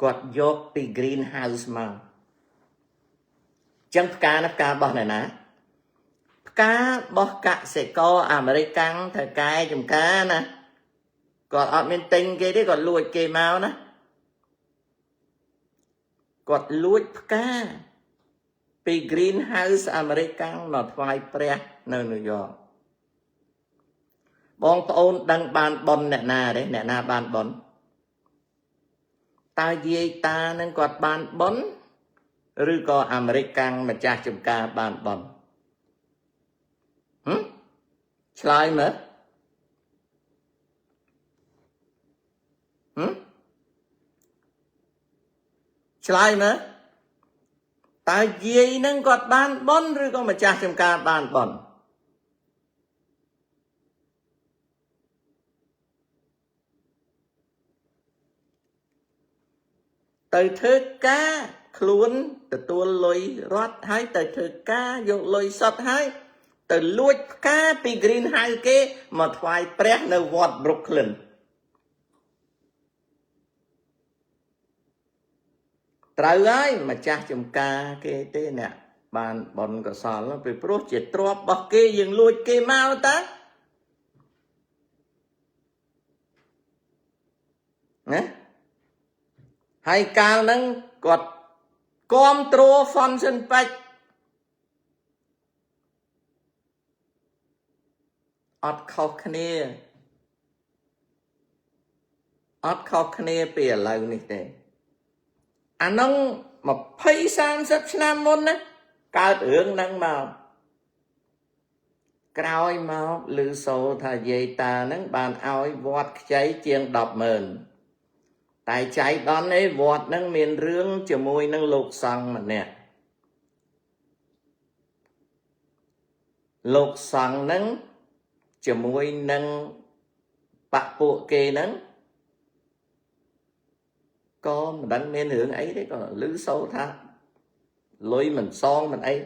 គាត់យកពី greenhouse មកចឹងផ្កាណាផ្ការបស់អ្នកណាផ្ការបស់កសិករអាមេរិកកាំងថៅកែចំការណាគាត់អត់មានទិញគេទេគាត់លួចគេមកណាគាត់លួចផ្កាពី greenhouse អាមេរិកកាំងមកថ្វាយព្រះនៅញូវយ៉កបងប្អូនដឹងបានប៉ុនអ្នកណាទេអ្នកណាបានប៉ុនតើយាយតានឹងគាត់បានប៉ុនឬក៏អាមេរិកកាំងម្ចាស់ចំការបានប៉ុនឆ្លើយមើលឆ្លើយមើលតើយាយនឹងគាត់បានប៉ុនឬក៏ម្ចាស់ចំការបានប៉ុនទៅធ្វើការខ្លួនទទួលលុយរត់ហើយទៅធ្វើការយកលុយសុទ្ធហើយទៅលួចផ្កាពី greenhouse គេមកថ្វាយព្រះនៅវត្ត Brooklyn ត្រូវហើយម្ចាស់ចំការគេទេអ្នកបានបនកសលពីព្រោះជាទ្រព្យរបស់គេយើងលួចគេមកតាណាហើយកាលហ្នឹងគាត់គាំទ្រ Function Pack អត់ខុសគ្នាពីឥឡូវនេះទេអានោះ20-30ឆ្នាំមុនណាកើតរឿងហ្នឹងមកក្រោយមកឮសូរថាយាយតាហ្នឹងបានឲ្យវត្តខ្ចីជាង 100000តែចៃដន្យឯវត្តហ្នឹងមានរឿងជាមួយនឹងលោកសង្ឃម្នាក់លោកសង្ឃហ្នឹងជាមួយនឹងបពពួកគេហ្នឹងក៏មិនដឹងមានរឿងអីទេក៏ឮសូរថាលុយមិនសងមិនអី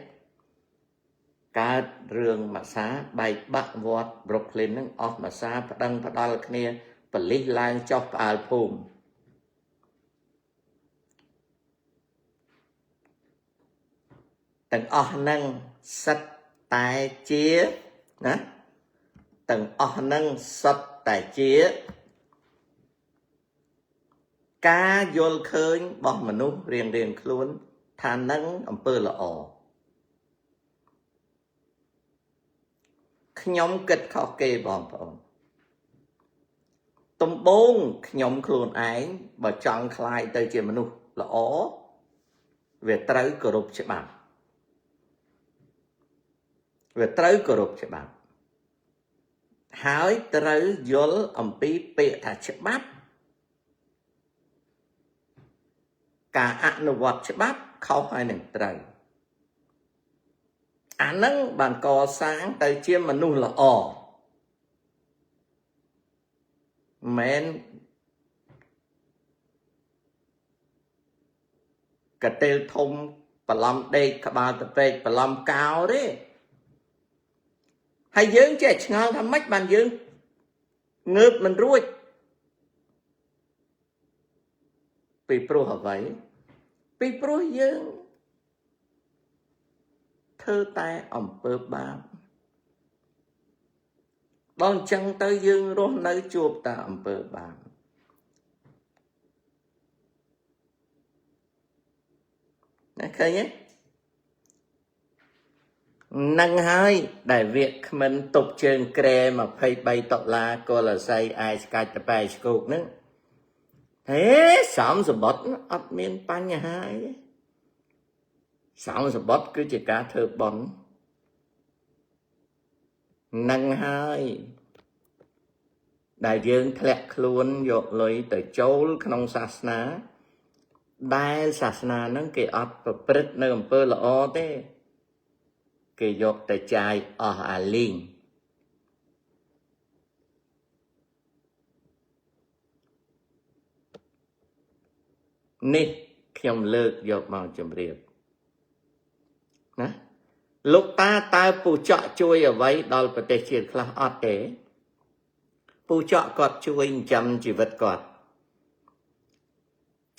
កើតរឿងមួយសាបែកបាក់វត្ត Brooklyn ហ្នឹងអស់មួយសាប្តឹងផ្ដាល់គ្នាប៉លិសឡើងចុះផ្អើលភូមិទាំងអស់ហ្នឹងសិតតែជាណាទាំងអស់ហ្នឹងសិតតែជាការយល់ឃើញរបស់មនុស្សរៀងខ្លួនថានឹងអំពើល្អខ្ញុំគិតខុសគេបងប្អូនដំបូងខ្ញុំខ្លួនឯងបើចង់ខ្លាយទៅជាមនុស្សល្អវាត្រូវគោរពច្បាប់ហើយត្រូវយល់អំពីពាក្យថាច្បាប់ការអនុវត្តច្បាប់ខុសហើយនឹងត្រូវអានឹងបានកសាងទៅជាមនុស្សល្អមែនកតេលធំបន្លំដេកក្បាលទៅពេកបន្លំកោទេហើយយើងចេះឆ្ងល់ថាម៉េចបានយើងងើបមិនរួចពីព្រោះអ្វីពីព្រោះយើងធ្វើតែអំពើបាបដល់អញ្ចឹងទៅយើងរស់នៅជួបតែអំពើបាបណាឃើញទេនឹងហើយដែលវាគ្មិនទប់ជើងក្រែ$23កុលស័យអាយស្កាច់តបែឆ្កោកហ្នឹង ហេសំសបុតអត់មានបញ្ហាអីទេសំសបុតគឺជាការធ្វើបន់នឹងហើយដែលយើងធ្លាក់ខ្លួនយកលុយទៅចូលក្នុងសាសនាដែលសាសនាហ្នឹងគេអត់ប្រព្រឹត្តនៅអំពើល្អទេគេយកទៅចាយអស់អាលីងនេះខ្ញុំលើកយកមកជម្រាបណាលោកតាតើពូចក់ជួយអ្វីដល់ប្រទេសជាតិខ្លះអត់ទេពូចក់គាត់ជួយចិញ្ចឹមជីវិតគាត់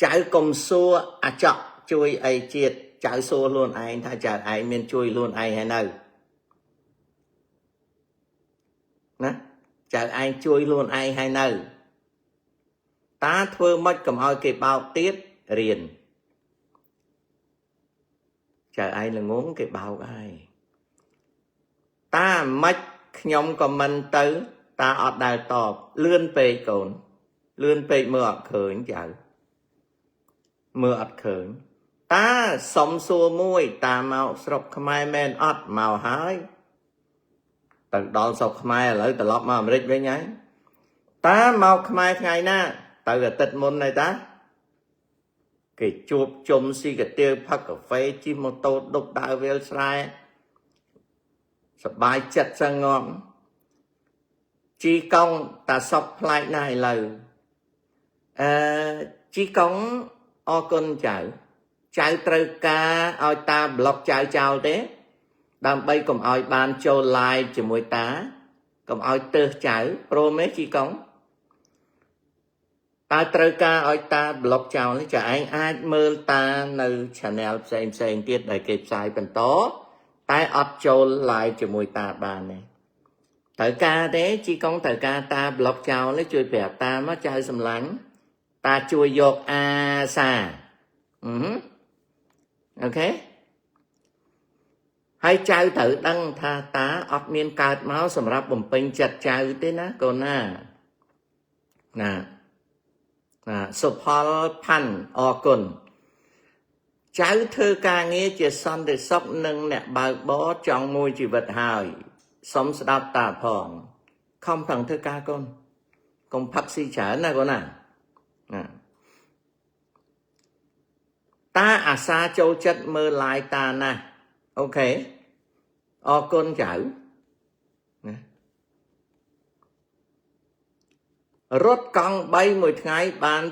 ចៅកុំសួរអាចក់ជួយអីជាតិចៅសួរខ្លួនឯងថាចៅឯងមានជួយខ្លួនឯងហើយនៅណាចៅឯងជួយខ្លួនឯងហើយនៅតាធ្វើម៉េចកុំឲ្យគេបោកទៀតរៀនចៅឯងល្ងងគេបោកហើយតាមិនខ្ញុំក៏មិនទៅតាអត់ដែលតបលឿនពេកកូនលឿនពេកមើលអត់ឃើញចៅមើលអត់ឃើញតាសុំសួរមួយតាមកស្រុកខ្មែរមែនអត់មកហើយទៅដល់ស្រុកខ្មែរឥឡូវត្រឡប់មកអាមេរិកវិញហើយតាមកខ្មែរថ្ងៃណាទៅអាទិត្យមុនហើយតាគេជួបជុំស៊ីកាទៀវផឹកកាហ្វេជិះម៉ូតូដប់ដើរវាលស្រែសប្បាយចិត្តសងំជីកង់តាសពផ្លែកណាស់ឥឡូវជីកង់អរគុណចៅត្រូវការឲ្យតាប្លុកចៅចោលទេដើម្បីកុំឲ្យបានចូល live ជាមួយតាកុំឲ្យទើសចៅព្រមទេជីកង់តើត្រូវការឲ្យតាប្លុកចោលនេះចៅឯងអាចមើលតានៅ channel ផ្សេងទៀតដែលគេផ្សាយបន្តតែអត់ចូល live ជាមួយតាបានទេត្រូវការទេជីកង់ត្រូវការតាប្លុកចោលនេះជួយប្រាប់តាមកចៅសម្លាញ់តាជួយយកអាសាអូខេហើយចៅត្រូវដឹងថាតាអត់មានកើតមកសម្រាប់បំពេញចិត្តចៅទេណាកូនណាសុផលផាន់អរគុណចៅធ្វើការងារជាសន្តិសុខនិងអ្នកបើកបរចង់មួយជីវិតហើយសុំស្ដាប់តាផងខំប្រឹងធ្វើការកូនកុំផឹកស៊ីច្រើនណាកូនណាតាអាសាចូលចិត្តមើល live តាណាស់អូខេអរគុណចៅណារត់កង់3មួយថ្ងៃបាន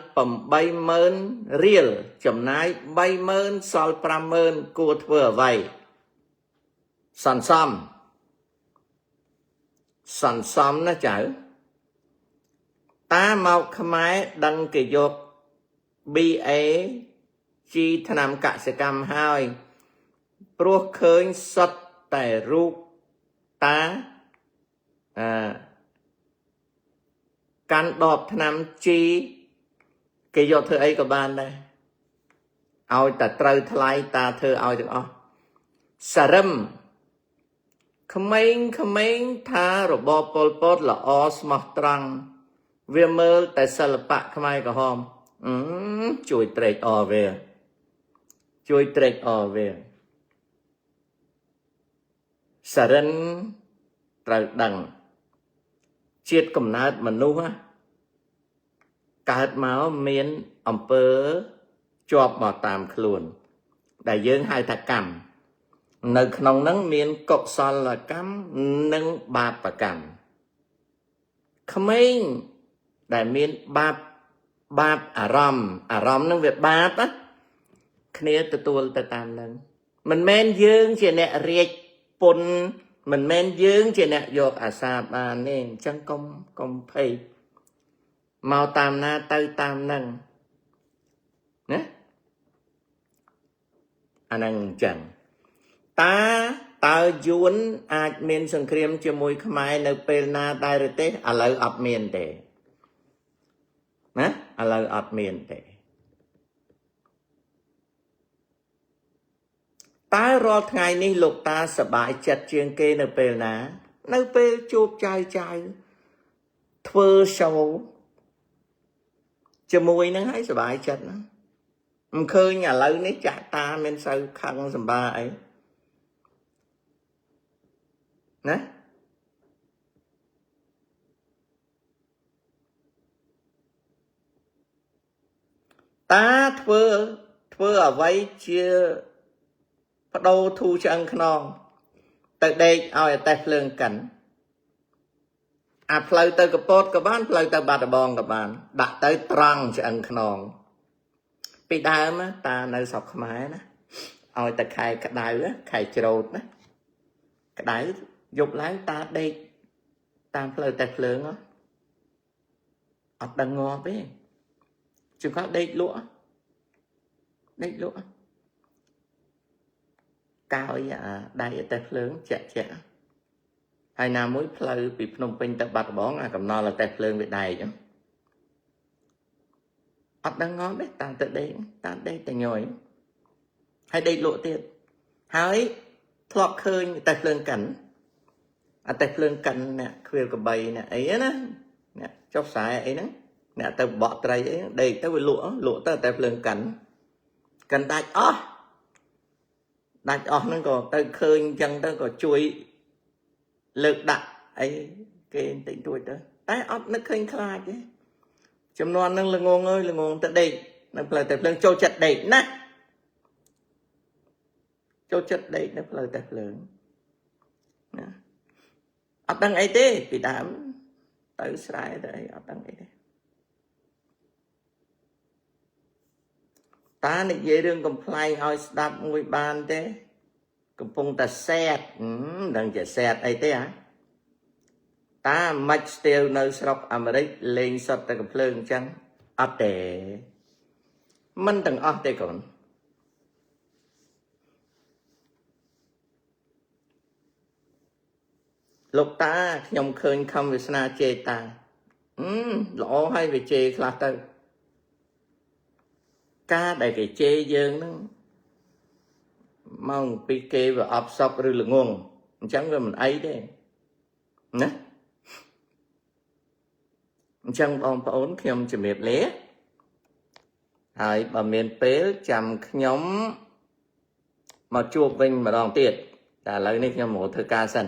80000រៀលចំណាយ30000សល់50000គួរធ្វើអ្វីសន្សំណាចៅតាមកខ្មែរដឹងគេយក BA ជីថ្នាំកសិកម្មហើយព្រោះឃើញសុទ្ធតែរូបតាកាន់ដបថ្នាំជីគេយកធ្វើអីក៏បានដែរឲ្យតែត្រូវថ្លៃតាធ្វើឲ្យទាំងអស់សារឹមក្មេងថារបបប៉ុលពតល្អស្មោះត្រង់វាមើលតែសិល្បៈខ្មែរក្រហមជួយត្រេកអរវាសារ៉ិនត្រូវដឹងជាតិកំណើតមនុស្សកើតមកមានអំពើជាប់មកតាមខ្លួនដែលយើងហៅថាកម្មនៅក្នុងហ្នឹងមានកុសលកម្មនិងបាបកម្មក្មេងដែលមានបាបអារម្មណ៍ហ្នឹងវាបាបណាគ្នាទទួលទៅតាមហ្នឹងមិនមែនយើងជាអ្នករាជពុនមិនមែនយើងជាអ្នកយកអាសាបានទេអញ្ចឹងកុំភ័យមកតាមណាទៅតាមហ្នឹងណាអាហ្នឹងអញ្ចឹងតើយួនអាចមានសង្គ្រាមជាមួយខ្មែរនៅពេលណាដែរទេឥឡូវអត់មានទេណាឥឡូវអត់មានទេតើរាល់ថ្ងៃនេះលោកតាសប្បាយចិត្តជាងគេនៅពេលណានៅពេលជួបចៅធ្វើ show cho mùi nó hãy sửa bài chất nó khơi nhà lâu nấy chả ta men sao khăn sầm ba ấy nè ta thưa ở vậy chia bắt đầu thu cho ăn non từ đây ao tay phượng cảnh à phơi từ cái pot cái bán phơi từ bát bong cái bán đặt tới trăng cho ăn non bị đau mà ta nơi sọc máy nè ao ta khai cái đau á khai trâu á cái đau dục lái ta đây ta phơi tay phượng á ở đằng ngò bé chúng có đây lúa cao dạ đây tay phượng chẹ hai nào mới phơi bị nông pin ta bát bón à cầm no là tay phượng bị đầy chứ ở đằng ngó bé ta đây ta nhồi hay đây lụa tiền hái thọt khơi tay phượng cảnh à tay phượng cảnh nè khuya cái bầy nè ấy nè chóp xài ấy nè tao bỏ trai ấy đây tao bị lụa tao tay phượng cảnh cần đạch nó còn tao khơi chân tao còn chui lực đặt ấy cái tỉnh tuổi tao tay ốc nó khơi khai chứ chấm non nó là ngon ơi là ngon tới đây nó là tập lương châu chặt đầy nè châu chặt đầy nó là tập lương ấp đăng ấy thế vì đám tới sai đấy ấp đăng ấy thế ta này dễ đương cầm play oi đạp ngồi bàn thế cầm phong ta xét đừng chạy xét ấy thế hả ta mạch tiêu nơi sọc Americ lên sọt ta cầm lương chăng ấp để mình từng ấp thế còn lúc ta nhom khơi không về sana chê ta lỗ hay về chê là ta ca đại cái chê dương nó mong pi kê và ấp sọc rồi là ngon chẳng về mình ấy đấy nè chẳng bong ổn khi ông chỉ miệt léហើយបើមានពេលចាំខ្ញុំមកជួបវិញម្ដងទៀតតែឥឡូវនេះខ្ញុំមកធ្វើការសិន